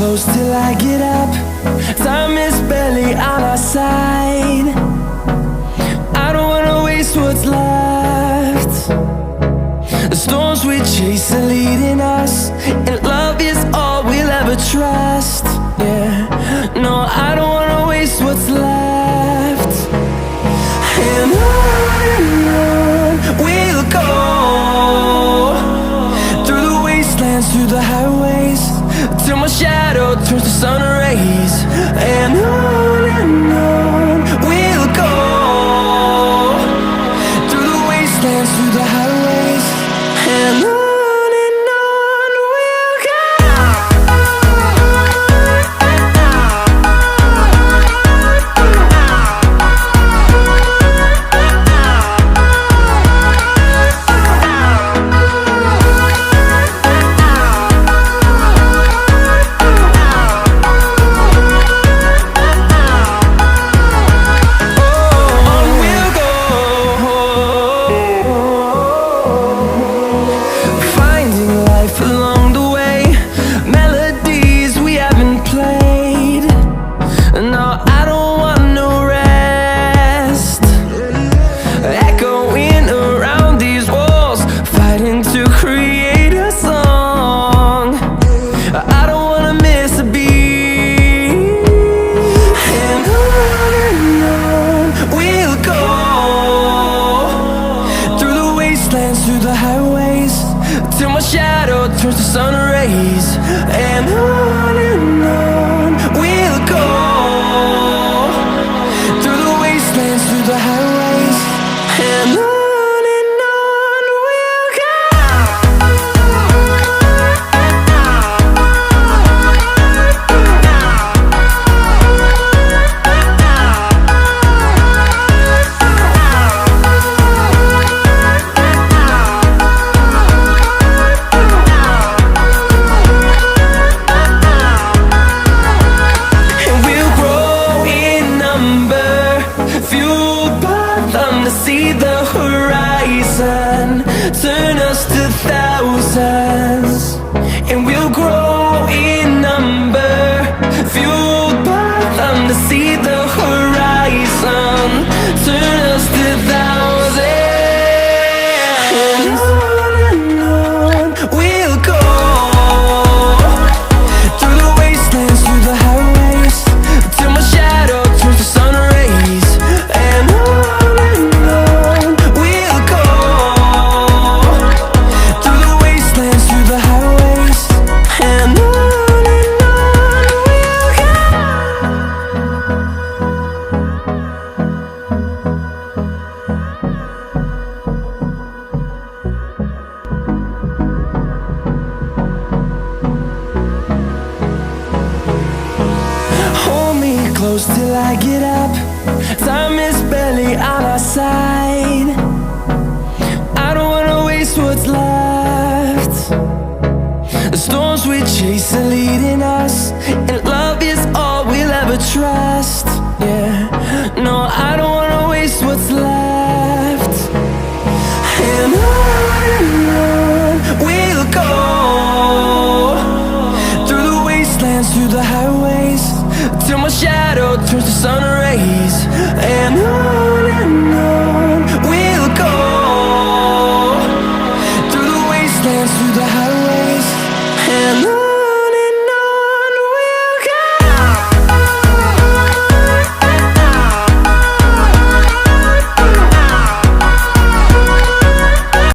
close till I get up. Time is barely on our side. I don't wanna waste what's left. The storms we chase are leading us, and love is all we'll ever trust. Yeah, no, I don't wanna waste what's left. And on we'll go, through the wastelands, through the highways, till my shadow turns to sun rays. And on we'll go, through the wastelands, through the highways, and on we'll go. Through the highways, till my shadow turns to sun rays. And on we'll go, through the wastelands, through the highways, and on we'll go. See the horizon turn us to thousands, and we'll grow in number, fueled by them. To see the horizon turn us to thousands, and on we'll go, through the wastelands, through the highways, till my shadow turns to sun rays. And close till I get up. Time is barely on our side. I don't wanna waste what's left. The storms we chase are leading us, and love is all we'll ever trust. Yeah, no, I don't wanna waste what's left. And on we'll go, through the wastelands, through the highways, till my shadow turns to sun